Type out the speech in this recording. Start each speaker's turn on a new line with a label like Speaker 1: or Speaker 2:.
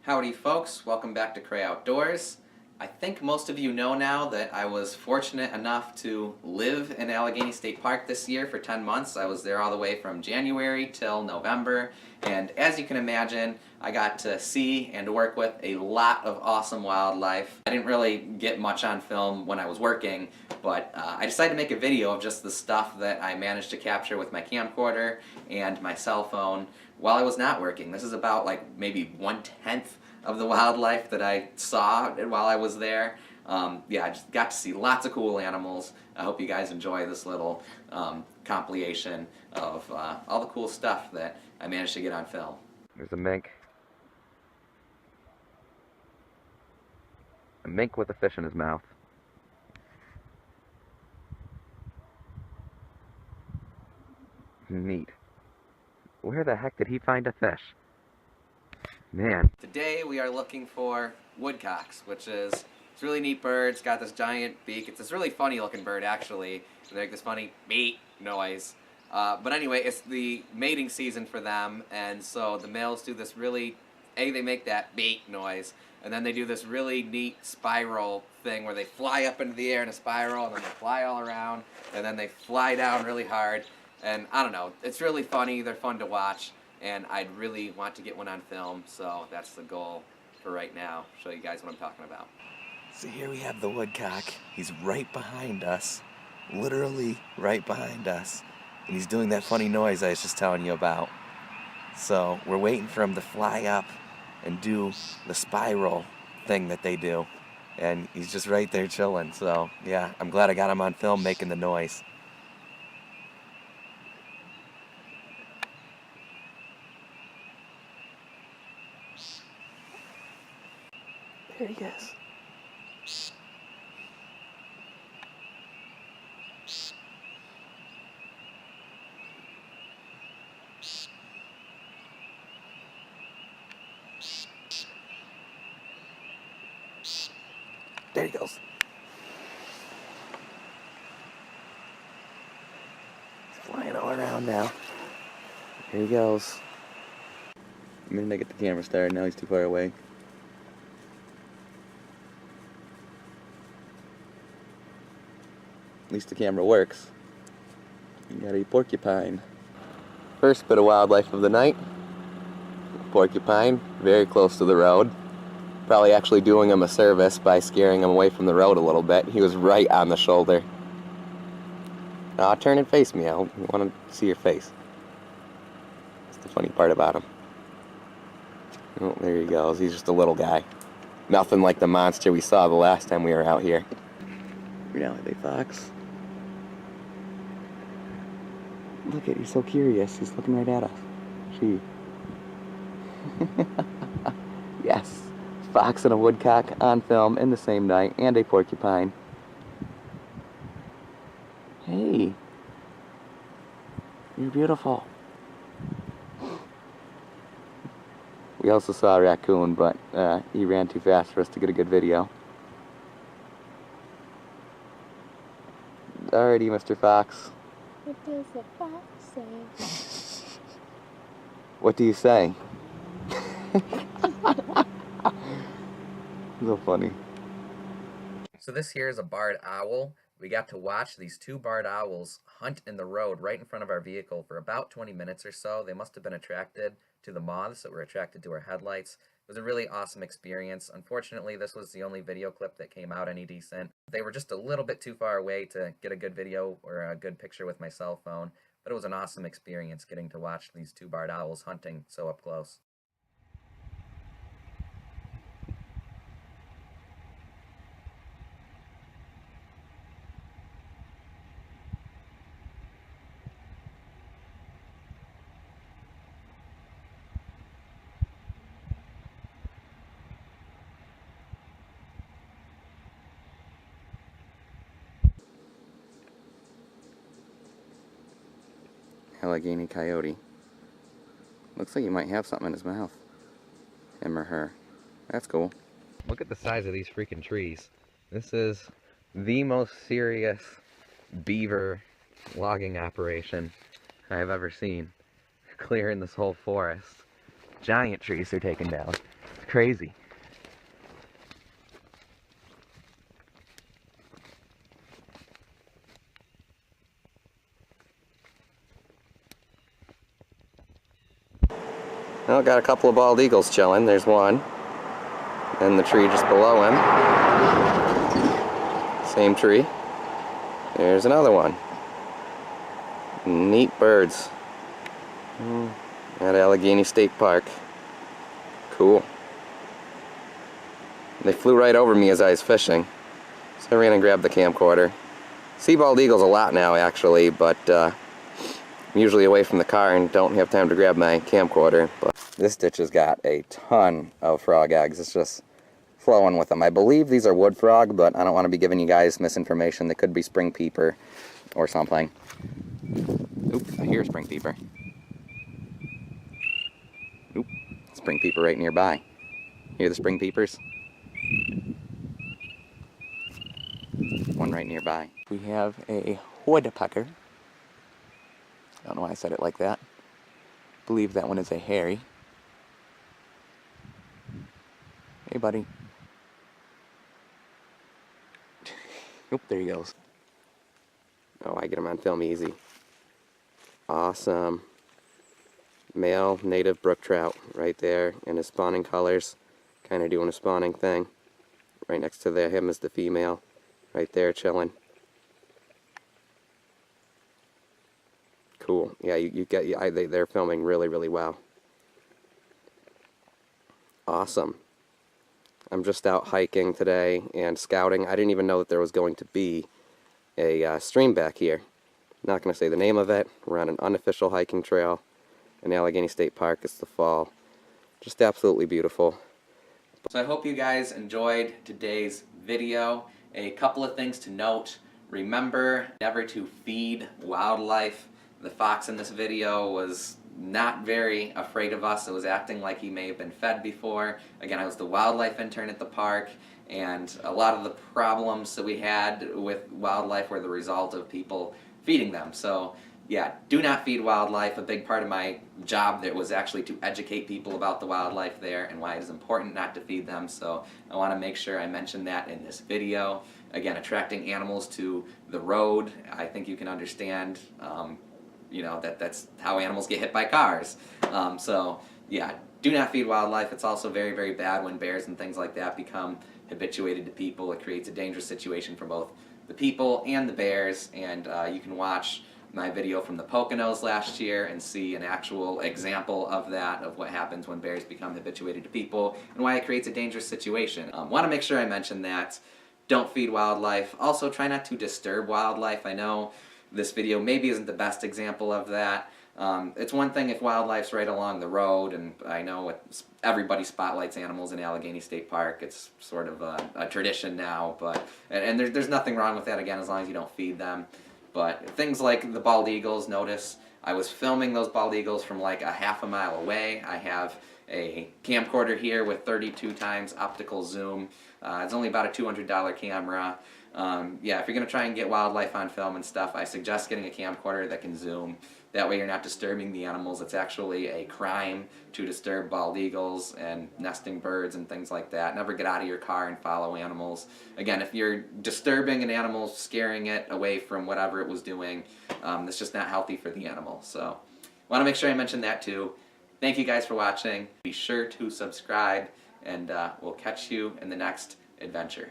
Speaker 1: Howdy folks, welcome back to Cray Outdoors. I think most of you know now that I was fortunate enough to live in Allegany State Park this year for 10 months. I was there all the way from January till November, and as you can imagine, I got to see and work with a lot of awesome wildlife. I didn't really get much on film when I was working, but I decided to make a video of just the stuff that I managed to capture with my camcorder and my cell phone while I was not working. This is about like maybe 1/10 of the wildlife that I saw while I was there. Yeah, I just got to see lots of cool animals. I hope you guys enjoy this little compilation of all the cool stuff that I managed to get on film. There's a mink. A mink with a fish in his mouth. Neat. Where the heck did he find a fish? Man. Today we are looking for woodcocks, which is it's a really neat bird. It's got this giant beak. It's this really funny looking bird actually. They make this funny beep noise. But anyway, it's the mating season for them, and so the males do this really, they make that beep noise, and then they do this really neat spiral thing where they fly up into the air in a spiral, and then they fly all around, and then they fly down really hard. And I don't know, it's really funny, they're fun to watch, and I'd really want to get one on film, so that's the goal for right now. Show you guys what I'm talking about.
Speaker 2: So here we have the woodcock. He's right behind us, literally right behind us, and he's doing that funny noise I was just telling you about. So we're waiting for him to fly up and do the spiral thing that they do, and he's just right there chilling. So yeah, I'm glad I got him on film making the noise. There he goes. There he goes. He's flying all around now. Here he goes. I'm gonna get the camera started. Now he's too far away. At least the camera works. You got a porcupine. First bit of wildlife of the night. Porcupine, very close to the road. Probably actually doing him a service by scaring him away from the road a little bit. He was right on the shoulder. Turn and face me. I want to see your face. That's the funny part about him. Oh, there he goes. He's just a little guy. Nothing like the monster we saw the last time we were out here. Reality fox. Look at, he's so curious. He's looking right at us. Gee. Yes. Fox and a woodcock on film in the same night, and a porcupine. Hey. You're beautiful. We also saw a raccoon, but he ran too fast for us to get a good video. Alrighty, Mr. Fox.
Speaker 3: What does the fox say?
Speaker 2: What do you say? So funny.
Speaker 1: So this here is a barred owl. We got to watch these two barred owls hunt in the road right in front of our vehicle for about 20 minutes or so. They must have been attracted to the moths that were attracted to our headlights. It was a really awesome experience. Unfortunately, this was the only video clip that came out any decent. They were just a little bit too far away to get a good video or a good picture with my cell phone, but it was an awesome experience getting to watch these two barred owls hunting so up close.
Speaker 2: Allegany Coyote. Looks like he might have something in his mouth. Him or her. That's cool.
Speaker 1: Look at the size of these freaking trees. This is the most serious beaver logging operation I've ever seen. Clearing this whole forest. Giant trees are taken down. It's
Speaker 2: crazy.
Speaker 1: Well, got a couple of bald eagles chilling. There's one. And the tree just below him. Same tree. There's another one. Neat birds. At Allegany State Park. Cool. They flew right over me as I was fishing. So I ran and grabbed the camcorder. See bald eagles a lot now, actually, but I'm usually away from the car and don't have time to grab my camcorder. But this ditch has got a ton of frog eggs. It's just flowing with them. I believe these are wood frog, but I don't want to be giving you guys misinformation. They could be spring peeper or something. Oop, I hear a spring peeper. Oop, spring peeper right nearby. Hear the spring peepers? One right nearby. We have a woodpecker. I don't know why I said it like that. I believe that one is a hairy. Hey, buddy. Oop, there he goes. Oh, I get him on film easy. Awesome. Male native brook trout right there in his spawning colors. Kind of doing a spawning thing. Right next to him is the female. Right there chilling. Cool. Yeah, they're filming really, really well. Awesome. I'm just out hiking today and scouting. I didn't even know that there was going to be a stream back here. Not going to say the name of it. We're on an unofficial hiking trail in Allegany State Park. It's the fall. Just absolutely beautiful. So I hope you guys enjoyed today's video. A couple of things to note. Remember never to feed wildlife. The fox in this video was not very afraid of us. It was acting like he may have been fed before. Again, I was the wildlife intern at the park, and a lot of the problems that we had with wildlife were the result of people feeding them. So yeah, do not feed wildlife. A big part of my job there was actually to educate people about the wildlife there and why it is important not to feed them. So I want to make sure I mention that in this video. Again, attracting animals to the road, I think you can understand you know, that's how animals get hit by cars. So yeah, do not feed wildlife. It's also very, very bad when bears and things like that become habituated to people. It creates a dangerous situation for both the people and the bears, and you can watch my video from the Poconos last year and see an actual example of that, of what happens when bears become habituated to people and why it creates a dangerous situation. Want to make sure I mention that. Don't feed wildlife. Also, try not to disturb wildlife. I know this video maybe isn't the best example of that. It's one thing if wildlife's right along the road, and I know everybody spotlights animals in Allegany State Park. It's sort of a tradition now, but and there's nothing wrong with that, again, as long as you don't feed them. But things like the bald eagles, notice I was filming those bald eagles from like a half a mile away. I have a camcorder here with 32 times optical zoom. It's only about a $200 camera. Yeah, if you're going to try and get wildlife on film and stuff, I suggest getting a camcorder that can zoom. That way you're not disturbing the animals. It's actually a crime to disturb bald eagles and nesting birds and things like that. Never get out of your car and follow animals. Again, if you're disturbing an animal, scaring it away from whatever it was doing, that's just not healthy for the animal. So, want to make sure I mention that too. Thank you guys for watching. Be sure to subscribe, and we'll catch you in the next adventure.